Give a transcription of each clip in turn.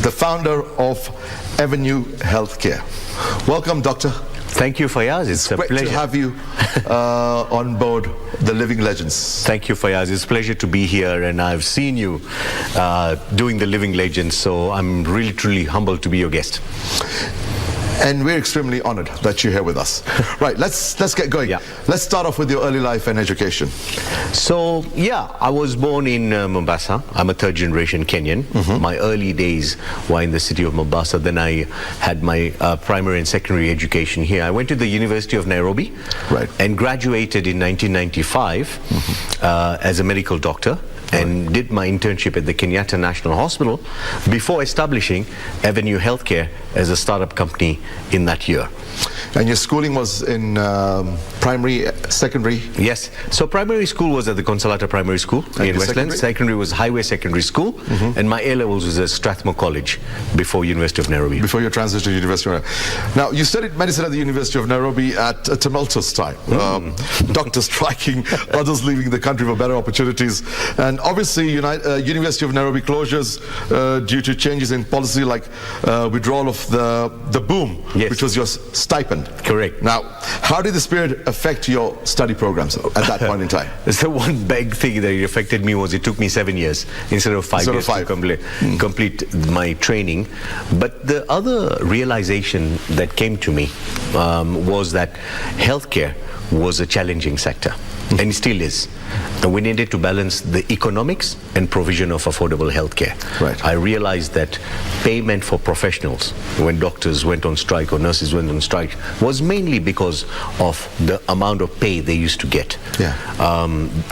the founder of Avenue Healthcare. Welcome, Doctor. Thank you, Fayaz. It's a Great pleasure to have you on board the Living Legends. Thank you, Fayaz. It's a pleasure to be here, and I've seen you doing the Living Legends, so I'm really, truly humbled to be your guest. And we're extremely honored that you're here with us. Right, let's get going. Yeah. Let's start off with your early life and education. So, yeah, I was born in Mombasa. I'm a third generation Kenyan. My early days were in the city of Mombasa. Then I had my primary and secondary education here. I went to the University of Nairobi, right, and graduated in 1995 as a medical doctor. And did my internship at the Kenyatta National Hospital before establishing Avenue Healthcare as a startup company in that year. And your schooling was in primary, secondary? Yes. So primary school was at the Consolata Primary School in Westland. Secondary was Highway Secondary School. And my A-levels was at Strathmore College before University of Nairobi. Before your transition to University of Nairobi. Now, you studied medicine at the University of Nairobi at a tumultuous time. Doctors striking, others leaving the country for better opportunities. And obviously, University of Nairobi closures due to changes in policy like withdrawal of the boom, yes, which was your stipend. Correct. Now, how did this period affect your study programs at that point in time? So one big thing that it affected me was it took me 7 years instead of 5 years to complete my training. But the other realization that came to me was that healthcare was a challenging sector. And it still is. And we needed to balance the economics and provision of affordable healthcare. Right. I realized that payment for professionals, when doctors went on strike or nurses went on strike, was mainly because of the amount of pay they used to get. Yeah.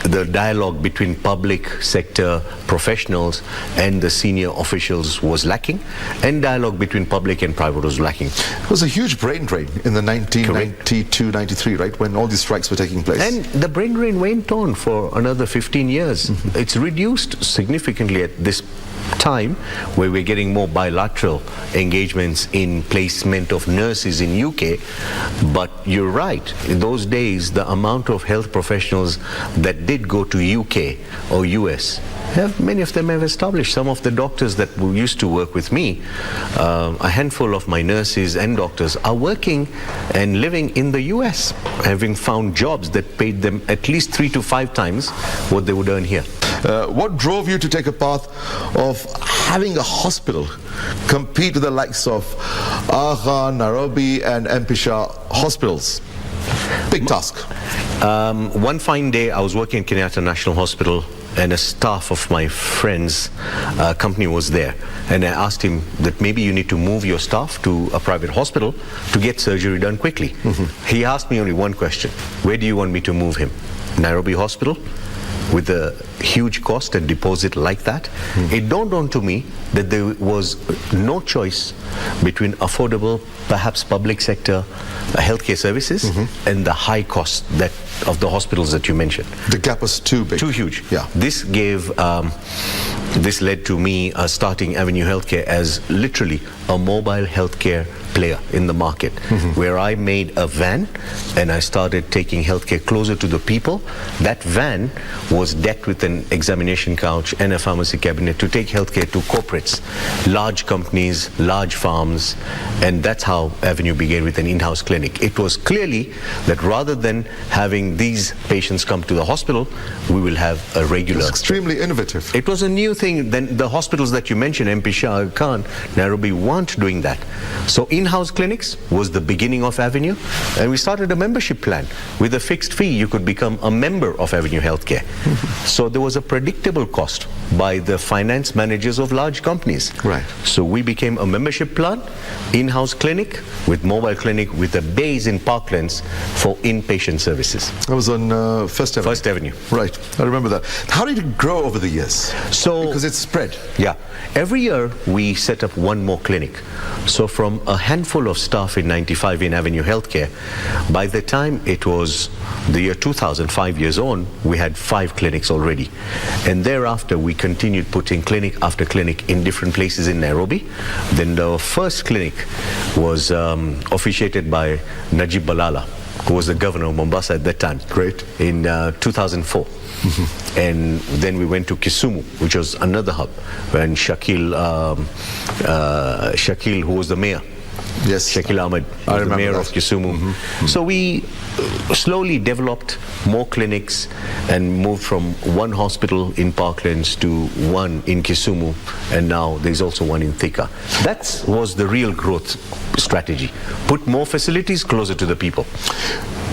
The dialogue between public sector professionals and the senior officials was lacking, and dialogue between public and private was lacking. It was a huge brain drain in the 1992-93, right, when all these strikes were taking place. And the brain drain went on for another 15 years. It's reduced significantly at this time where we're getting more bilateral engagements in placement of nurses in UK. But you're right, in those days the amount of health professionals that did go to UK or US, many of them have established. Some of the doctors that used to work with me, a handful of my nurses and doctors are working and living in the US, having found jobs that paid them at least 3 to 5 times what they would earn here. What drove you to take a path of having a hospital compete with the likes of Agha, Nairobi and Mpisha hospitals? Big task. One fine day I was working at Kenyatta National Hospital, and a staff of my friend's company was there, and I asked him that maybe you need to move your staff to a private hospital to get surgery done quickly. He asked me only one question: where do you want me to move him? Nairobi Hospital? With a huge cost and deposit like that, it dawned on to me that there was no choice between affordable, perhaps public sector healthcare services and the high cost that of the hospitals that you mentioned. The gap was too big. Too huge. Yeah. This led to me starting Avenue Healthcare as literally a mobile healthcare player in the market, where I made a van and I started taking healthcare closer to the people. That van was decked with an examination couch and a pharmacy cabinet to take healthcare to corporates, large companies, large farms, and that's how Avenue began, with an in-house clinic. It was clearly that rather than having these patients come to the hospital, we will have a regular. It's extremely innovative. It was a new thing. Then the hospitals that you mentioned, Mpisha, Khan, Nairobi, weren't doing that. So in-house clinics was the beginning of Avenue, and we started a membership plan with a fixed fee. You could become a member of Avenue Healthcare. So there was a predictable cost by the finance managers of large companies. Right. So we became a membership plan, in-house clinic with mobile clinic with a base in Parklands for inpatient services. I was on First Avenue. First Avenue. Right, I remember that. How did it grow over the years? So, because it's spread. Yeah. Every year we set up one more clinic. So from a handful of staff in 95 in Avenue Healthcare, by the time it was the year 2000, 5 years on, we had 5 clinics already. And thereafter we continued putting clinic after clinic in different places in Nairobi. Then the first clinic was officiated by Najib Balala, who was the governor of Mombasa at that time. Great. In 2004. And then we went to Kisumu, which was another hub, when Shakil, who was the mayor. Yes. Shakil Ahmed was the mayor of Kisumu. So we slowly developed more clinics and moved from one hospital in Parklands to one in Kisumu, and now there's also one in Thakker. That was the real growth strategy. Put more facilities closer to the people.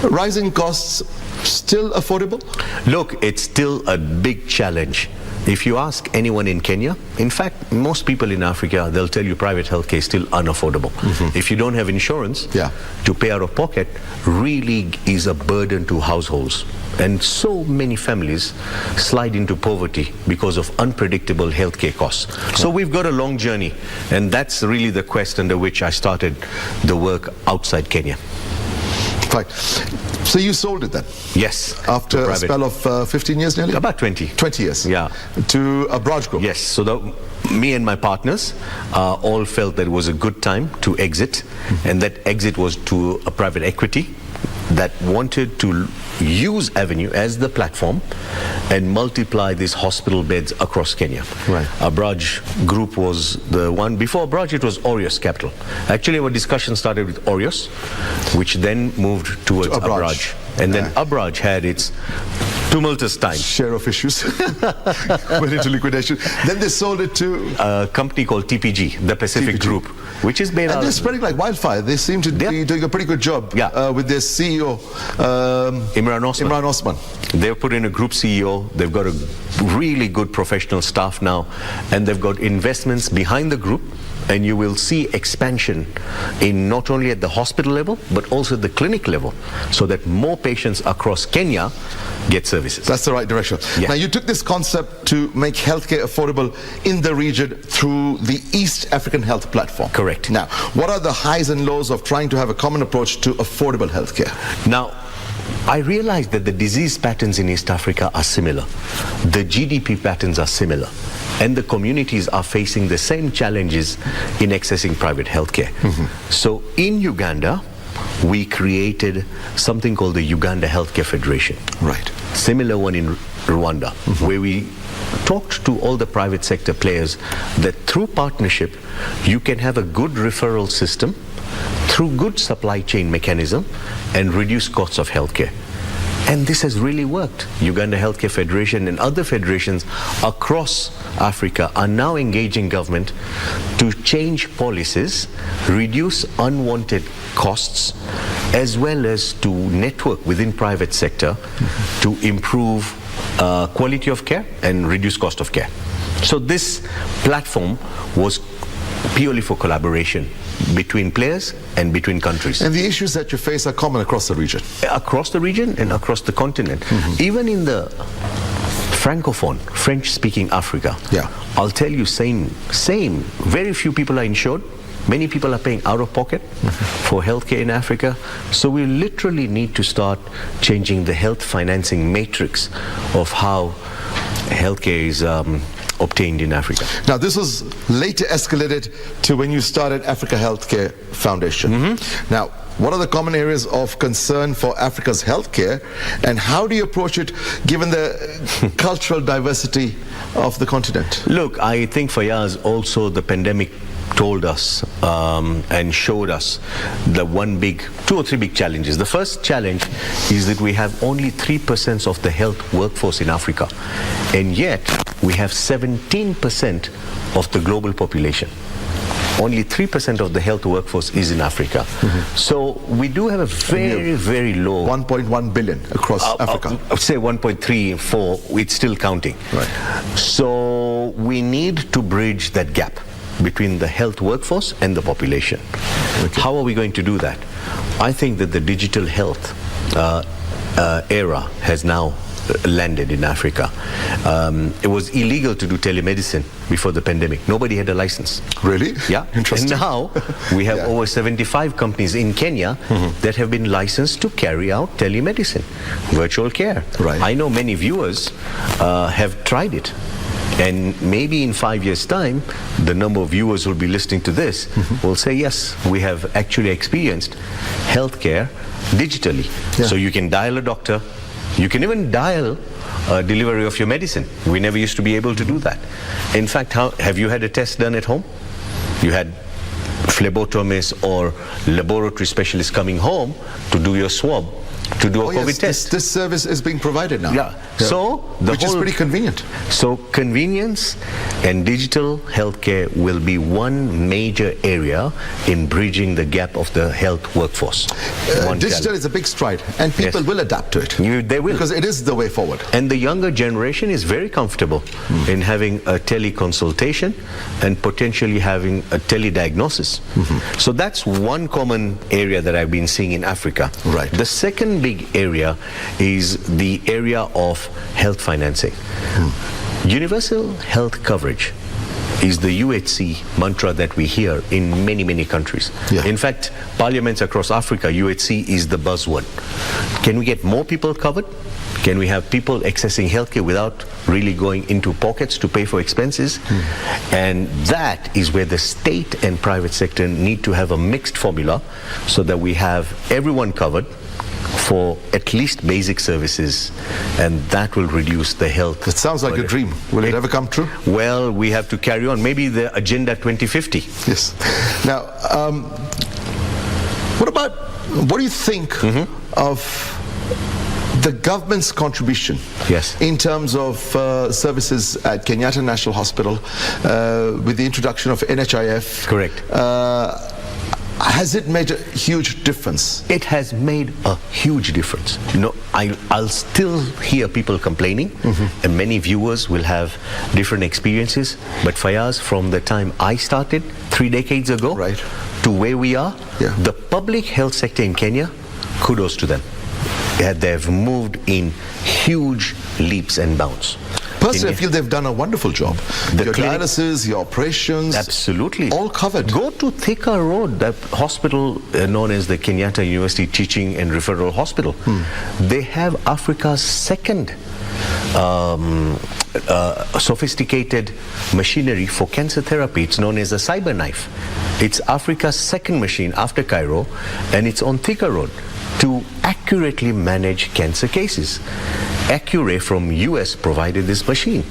Rising costs, still affordable? Look, it's still a big challenge. If you ask anyone in Kenya, in fact, most people in Africa, they'll tell you private healthcare is still unaffordable. If you don't have insurance, to pay out of pocket really is a burden to households. And so many families slide into poverty because of unpredictable healthcare costs. So we've got a long journey, and that's really the quest under which I started the work outside Kenya. Fine. So you sold it then? Yes. After a spell of 15 years nearly? About 20. 20 years? Yeah. To a Braj Group? Yes. So me and my partners all felt that it was a good time to exit, and that exit was to a private equity that wanted to use Avenue as the platform and multiply these hospital beds across Kenya. Right. Braj Group was the one. Before Braj, it was Orios Capital. Actually, our discussion started with Orios, which then moved towards Abraj. And then Abraj had its tumultuous time. Share of issues. Went into liquidation. Then they sold it to a company called TPG, the Pacific Group, which is made out. And they're spreading like wildfire. They seem to be doing a pretty good job with their CEO, Imran Osman. They've put in a group CEO. They've got a really good professional staff now, and they've got investments behind the group. And you will see expansion in not only at the hospital level, but also at the clinic level, so that more patients across Kenya get services. That's the right direction. Yeah. Now, you took this concept to make healthcare affordable in the region through the East African Health Platform. Correct. Now, what are the highs and lows of trying to have a common approach to affordable healthcare? Now, I realized that the disease patterns in East Africa are similar. The GDP patterns are similar. And the communities are facing the same challenges in accessing private healthcare. So in Uganda, we created something called the Uganda Healthcare Federation. Right. Similar one in Rwanda, where we talked to all the private sector players that through partnership, you can have a good referral system through good supply chain mechanism and reduce costs of healthcare. And this has really worked. Uganda Healthcare Federation and other federations across Africa are now engaging government to change policies, reduce unwanted costs, as well as to network within private sector to improve quality of care and reduce cost of care. So this platform was purely for collaboration between players and between countries. And the issues that you face are common across the region? Across the region and across the continent. Even in the Francophone, French-speaking Africa, I'll tell you same. Very few people are insured. Many people are paying out of pocket for healthcare in Africa. So we literally need to start changing the health financing matrix of how healthcare is obtained in Africa. Now, this was later escalated to when you started Africa Healthcare Foundation. Now, what are the common areas of concern for Africa's healthcare, and how do you approach it given the cultural diversity of the continent? Look, I think for years also the pandemic told us and showed us the two or three big challenges. The first challenge is that we have only 3% of the health workforce in Africa, and yet we have 17% of the global population. Only 3% of the health workforce is in Africa. So we do have a very, very low... 1.1 billion across Africa. I would say 1.3, 4, it's still counting. Right. So we need to bridge that gap between the health workforce and the population. How are we going to do that? I think that the digital health era has now landed in Africa. It was illegal to do telemedicine before the pandemic. Nobody had a license. Really? Yeah. Interesting. And now we have over 75 companies in Kenya that have been licensed to carry out telemedicine, virtual care. Right. I know many viewers have tried it. And maybe in 5 years' time, the number of viewers who will be listening to this will say, yes, we have actually experienced healthcare digitally. Yeah. So you can dial a doctor, you can even dial a delivery of your medicine. We never used to be able to do that. In fact, have you had a test done at home? You had phlebotomist or laboratory specialist coming home to do your swab, to do a COVID test. This service is being provided now. Yeah. So which is pretty convenient. So convenience and digital healthcare will be one major area in bridging the gap of the health workforce. Digital is a big stride, and people will adapt to it. They will. Because it is the way forward. And the younger generation is very comfortable in having a teleconsultation and potentially having a telediagnosis. So that's one common area that I've been seeing in Africa. Right. The second big area is the area of health financing. Universal health coverage is the UHC mantra that we hear in many, many countries. Yeah. In fact, parliaments across Africa, UHC is the buzzword. Can we get more people covered? Can we have people accessing healthcare without really going into pockets to pay for expenses? And that is where the state and private sector need to have a mixed formula so that we have everyone covered for at least basic services, and that will reduce the health. It sounds like a dream. Will it ever come true? Well, we have to carry on. Maybe the Agenda 2050. Yes. Now, what do you think of the government's contribution in terms of services at Kenyatta National Hospital with the introduction of NHIF? Correct. Has it made a huge difference? It has made a huge difference. You know, I'll still hear people complaining, and many viewers will have different experiences. But Fayaz, from the time I started 3 decades ago to where we are, the public health sector in Kenya, kudos to them. They've moved in huge leaps and bounds. Personally, I feel they've done a wonderful job. Your dialysis, your operations, absolutely, all covered. Go to Thakker Road, that hospital known as the Kenyatta University Teaching and Referral Hospital. They have Africa's second sophisticated machinery for cancer therapy. It's known as a cyber knife. It's Africa's second machine after Cairo, and it's on Thakker Road to accurately manage cancer cases. Accuray from US provided this machine.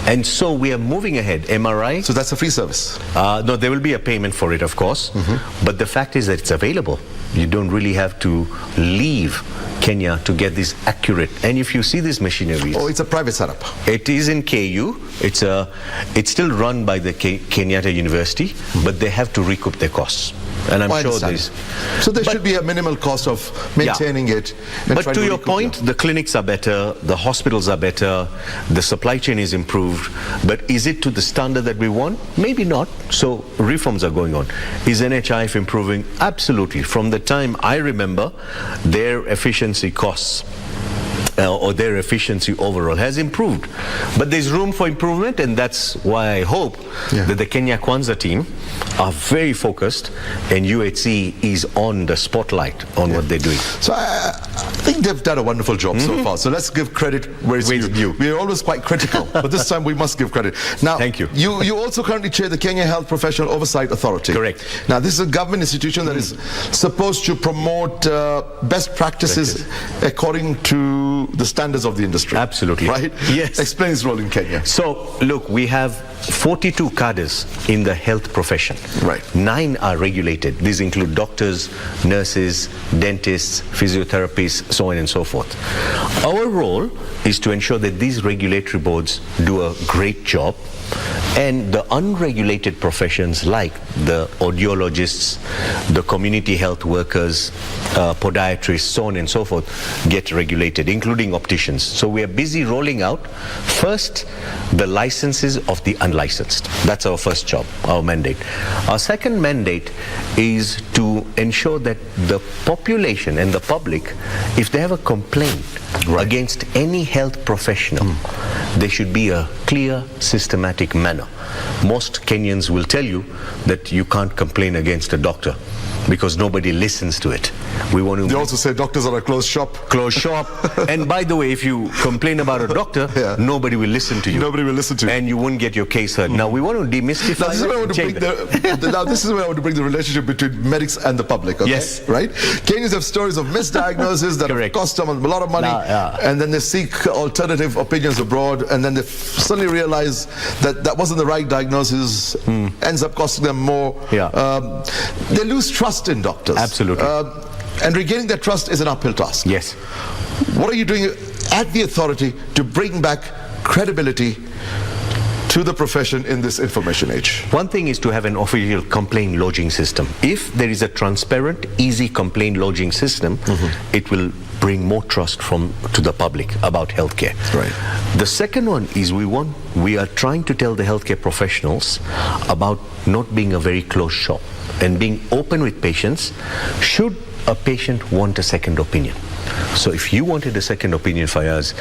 And so we are moving ahead. MRI. So that's a free service? No, there will be a payment for it, of course. But the fact is that it's available. You don't really have to leave Kenya to get this accurate. And if you see this machinery, it's a private setup. It is in KU. It's still run by the Kenyatta University, but they have to recoup their costs. And I'm sure there's... So there should be a minimal cost of maintaining it. But to your point, the clinics are better, the hospitals are better, the supply chain is improved. But is it to the standard that we want? Maybe not. So reforms are going on. Is NHIF improving? Absolutely. From the time I remember, their efficiency costs or their efficiency overall has improved. But there's room for improvement, and that's why I hope that the Kenya Kwanza team are very focused, and UHC is on the spotlight on what they're doing. So I think they've done a wonderful job so far. So let's give credit where it's due. We're always quite critical, but this time we must give credit. Now, thank you. You also currently chair the Kenya Health Professional Oversight Authority. Correct. Now, this is a government institution that is supposed to promote best practices according to the standards of the industry. Absolutely. Right? Yes. Explain its role in Kenya. So, look, we have 42 cadres in the health profession. Right. 9 are regulated. These include doctors, nurses, dentists, physiotherapists, so on and so forth. Our role is to ensure that these regulatory boards do a great job, and the unregulated professions like the audiologists, the community health workers, podiatrists, so on and so forth, get regulated, including opticians. So we are busy rolling out first the licenses of the unlicensed. That's our first job, our mandate. Our second mandate is to ensure that the population and the public, if they have a complaint against any health professional, there should be a clear, systematic manner. Most Kenyans will tell you that you can't complain against a doctor because nobody listens to it. We want to... They also say doctors are a closed shop. Closed shop. And by the way, if you complain about a doctor, nobody will listen to you. Nobody will listen to you. And you won't get your case heard. Now, we want to demystify Now, this is where I want to bring this is where I want to bring the relationship between medics and the public. Okay? Yes. Right? Kenyans have stories of misdiagnoses that have cost them a lot of money, and then they seek alternative opinions abroad, and then they suddenly realize that that wasn't the right diagnosis, ends up costing them more. They lose trust in doctors. Absolutely. And regaining that trust is an uphill task. Yes. What are you doing at the authority to bring back credibility to the profession in this information age? One thing is to have an official complaint lodging system. If there is a transparent, easy complaint lodging system, it will bring more trust to the public about healthcare. Right. The second one is we are trying to tell the healthcare professionals about not being a very closed shop and being open with patients should a patient want a second opinion. So if you wanted a second opinion, Fayaz,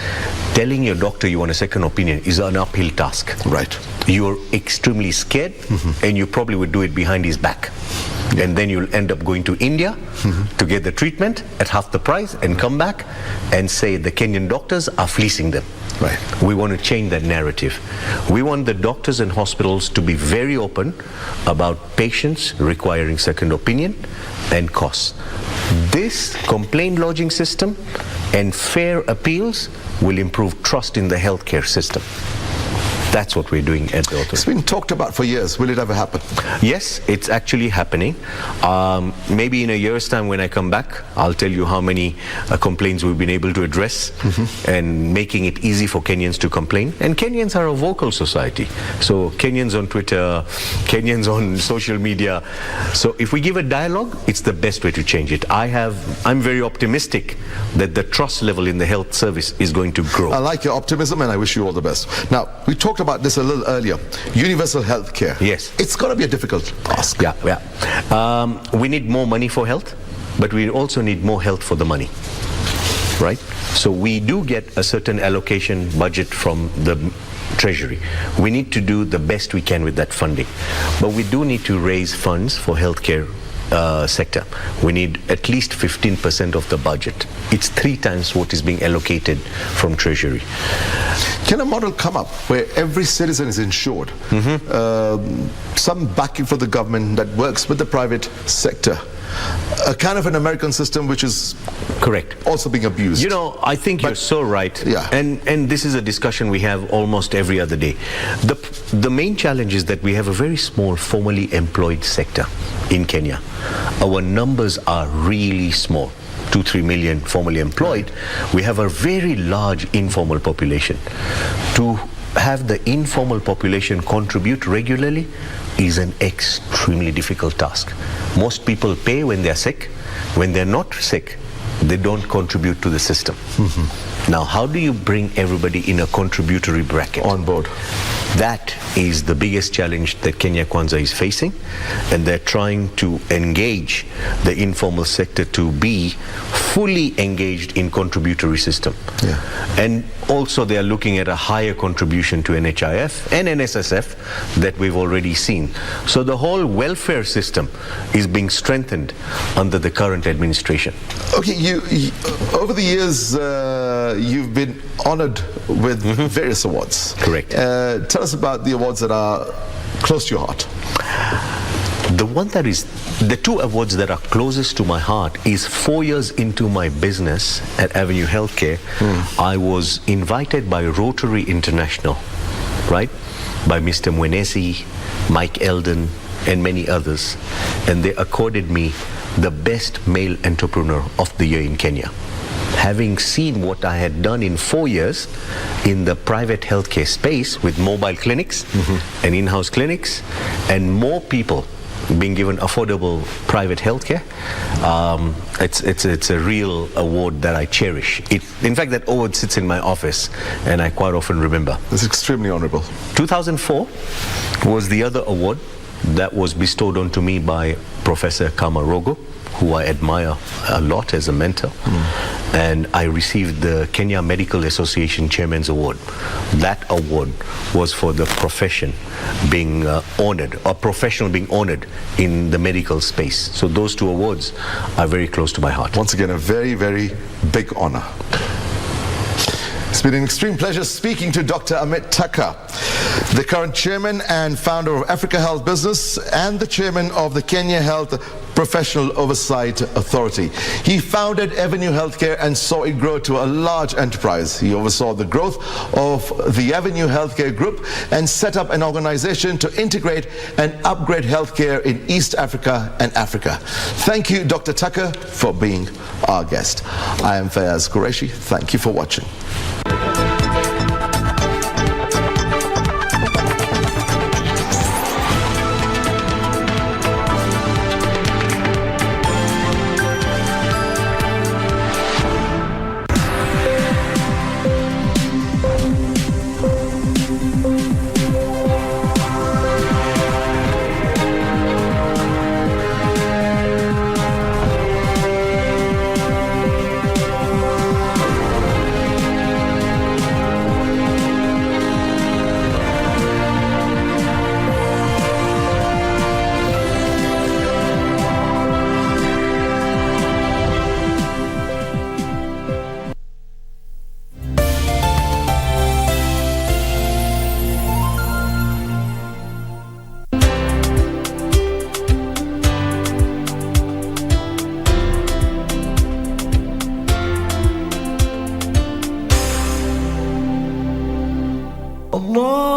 telling your doctor you want a second opinion is an uphill task. Right. You're extremely scared, and you probably would do it behind his back. And then you'll end up going to India to get the treatment at half the price and come back and say the Kenyan doctors are fleecing them. Right. We want to change that narrative. We want the doctors and hospitals to be very open about patients requiring second opinion and costs. This complaint lodging system and fair appeals will improve trust in the healthcare system. That's what we're doing at the authority. It's been talked about for years. Will it ever happen? Yes, it's actually happening. Maybe in a year's time when I come back, I'll tell you how many complaints we've been able to address and making it easy for Kenyans to complain. And Kenyans are a vocal society. So Kenyans on Twitter, Kenyans on social media. So if we give a dialogue, it's the best way to change it. I'm very optimistic that the trust level in the health service is going to grow. I like your optimism and I wish you all the best. Now, we talked about this a little earlier. Universal health care. Yes. It's going to be a difficult task. We need more money for health, but we also need more health for the money. Right? So we do get a certain allocation budget from the Treasury. We need to do the best we can with that funding. But we do need to raise funds for healthcare sector. We need at least 15% of the budget. It's 3 times what is being allocated from Treasury. Can a model come up where every citizen is insured? Some backing for the government that works with the private sector? A kind of an American system which is correct, also being abused. You know, I think you're so right. And this is a discussion we have almost every other day. The main challenge is that we have a very small formally employed sector in Kenya. Our numbers are really small. 2-3 million formally employed. We have a very large informal population. To have the informal population contribute regularly is an extremely difficult task. Most people pay when they're sick. When they're not sick, they don't contribute to the system. Now, how do you bring everybody in a contributory bracket on board? That is the biggest challenge that Kenya Kwanza is facing, and they're trying to engage the informal sector to be fully engaged in contributory system. And also they are looking at a higher contribution to NHIF and NSSF that we've already seen. So the whole welfare system is being strengthened under the current administration. Okay, you over the years you've been honored with various awards. Correct. Tell us about the awards that are close to your heart. The 2 awards that are closest to my heart is 4 years into my business at Avenue Healthcare. I was invited by Rotary International, right? By Mr. Mwenesi, Mike Eldon, and many others. And they accorded me the best male entrepreneur of the year in Kenya. Having seen what I had done in 4 years in the private healthcare space with mobile clinics and in-house clinics and more people being given affordable private healthcare, it's a real award that I cherish. In fact, that award sits in my office and I quite often remember. It's extremely honorable. 2004 was the other award that was bestowed onto me by Professor Kamarogo, who I admire a lot as a mentor. and I received the Kenya Medical Association Chairman's Award. That award was for the profession being honored, or professional being honored in the medical space. So those two awards are very close to my heart. Once again, a very, very big honor. It's been an extreme pleasure speaking to Dr. Amit Thakker, the current chairman and founder of Africa Health Business and the chairman of the Kenya Health Professional Oversight Authority. He founded Avenue Healthcare and saw it grow to a large enterprise. He oversaw the growth of the Avenue Healthcare Group and set up an organization to integrate and upgrade healthcare in East Africa and Africa. Thank you, Dr. Thakker, for being our guest. I am Fayaz Qureshi. Thank you for watching. Allah